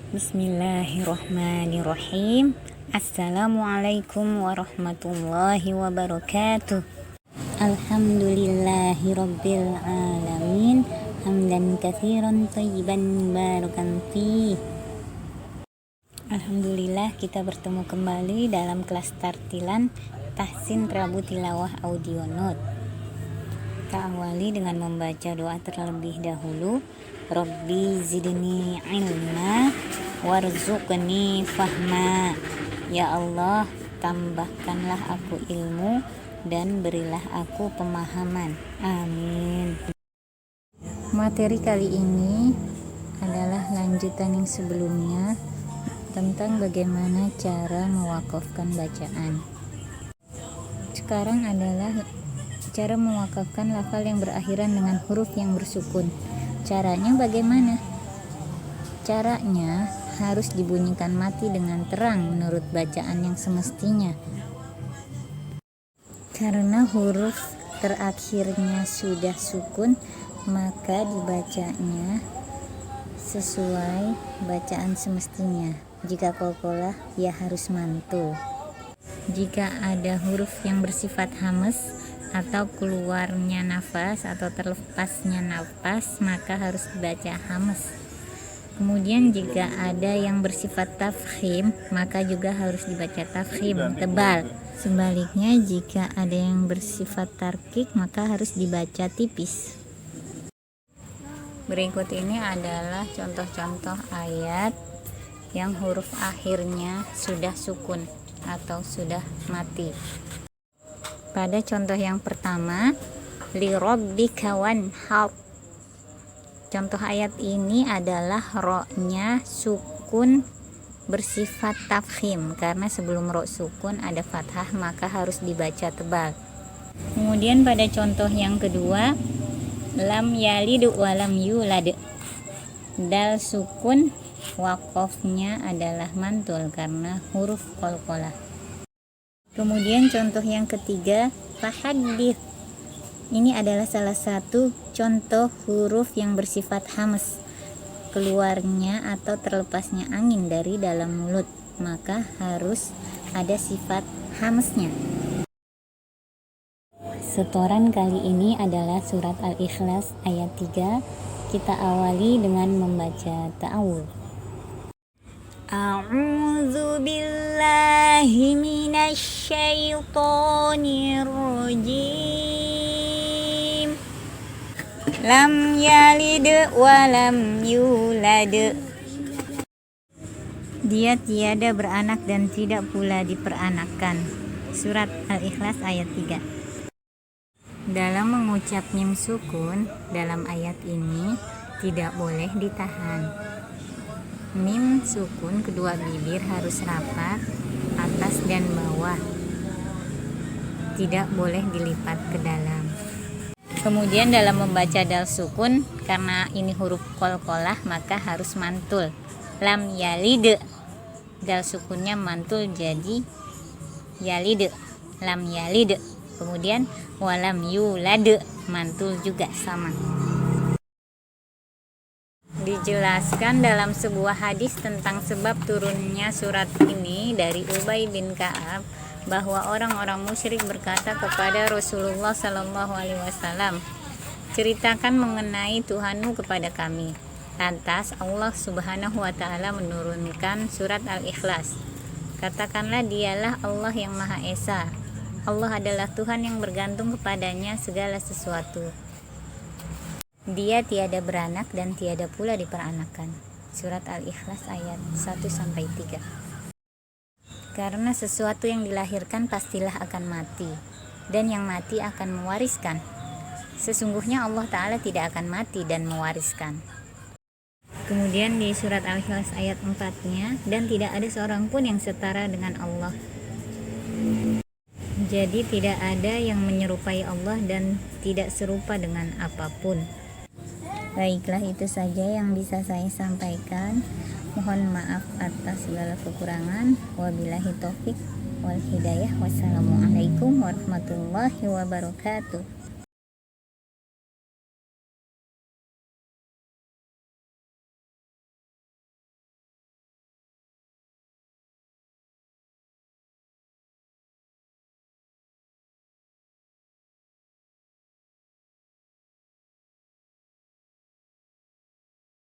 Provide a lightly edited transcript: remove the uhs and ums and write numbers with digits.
Bismillahirrahmanirrahim. Assalamualaikum warahmatullahi wabarakatuh. Alhamdulillahi rabbil alamin. Hamdan katsiran thayyiban barakan fi. Alhamdulillah, kita bertemu kembali dalam kelas tartilan Tahsin Rabu Tilawah Audio Note. Kita awali dengan membaca doa terlebih dahulu. Rabbi zidni ilma warzuqni fahma. Ya Allah, tambahkanlah aku ilmu dan berilah aku pemahaman. Amin. Materi kali ini adalah lanjutan yang sebelumnya tentang bagaimana cara mewakafkan bacaan. Sekarang adalah cara mewakafkan lafal yang berakhiran dengan huruf yang bersukun. Caranya bagaimana? Caranya harus dibunyikan mati dengan terang menurut bacaan yang semestinya. Karena huruf terakhirnya sudah sukun, maka dibacanya sesuai bacaan semestinya. Jika qalqalah, ya harus mantul. Jika ada huruf yang bersifat hamas atau keluarnya nafas atau terlepasnya nafas, maka harus dibaca hamas. Kemudian jika ada yang bersifat tafkhim, maka juga harus dibaca tafkhim, tebal. Sebaliknya, jika ada yang bersifat tarkik, maka harus dibaca tipis. Berikut ini adalah contoh-contoh ayat yang huruf akhirnya sudah sukun atau sudah mati. Pada contoh yang pertama, li rabbika wanhar. Contoh ayat ini adalah ro-nya sukun bersifat tafkhim, karena sebelum ro sukun ada fathah, maka harus dibaca tebal. Kemudian pada contoh yang kedua, lam yalid wa lam yulad. Dal sukun, waqafnya adalah mantul karena huruf qalqalah. Kemudian contoh yang ketiga, fahaddits. Ini adalah salah satu contoh huruf yang bersifat hamas, keluarnya atau terlepasnya angin dari dalam mulut, maka harus ada sifat hamasnya. Setoran kali ini adalah surat Al-Ikhlas ayat 3. Kita awali dengan membaca ta'awudz. A'udzu billahi minasy syaithanir rajim. Lam yalid wa lam yulad. Dia tiada beranak dan tidak pula diperanakkan. Surat Al-Ikhlas ayat 3. Dalam mengucap mim sukun dalam ayat ini tidak boleh ditahan. Mim sukun kedua bibir harus rapat, atas dan bawah. Tidak boleh dilipat ke dalam. Kemudian dalam membaca dal sukun, karena ini huruf qalqalah, maka harus mantul. Lam yalid, dal sukunnya mantul jadi yalid, lam yalid. Kemudian walam yulad, mantul juga sama. Dijelaskan dalam sebuah hadis tentang sebab turunnya surat ini dari Ubay bin Ka'ab, bahwa orang-orang musyrik berkata kepada Rasulullah SAW, ceritakan mengenai Tuhanmu kepada kami. Lantas Allah Subhanahu wa Ta'ala menurunkan surat Al-Ikhlas. Katakanlah, dialah Allah yang Maha Esa. Allah adalah Tuhan yang bergantung kepadanya segala sesuatu. Dia tiada beranak dan tiada pula diperanakkan. Surat Al-Ikhlas ayat 1-3. Karena sesuatu yang dilahirkan pastilah akan mati, dan yang mati akan mewariskan. Sesungguhnya Allah Ta'ala tidak akan mati dan mewariskan. Kemudian di surat Al-Ikhlas ayat 4-nya, dan tidak ada seorang pun yang setara dengan Allah. Jadi tidak ada yang menyerupai Allah dan tidak serupa dengan apapun. Baiklah, itu saja yang bisa saya sampaikan. Mohon maaf atas segala kekurangan. Wabillahi taufik wal hidayah. Wassalamualaikum warahmatullahi wabarakatuh.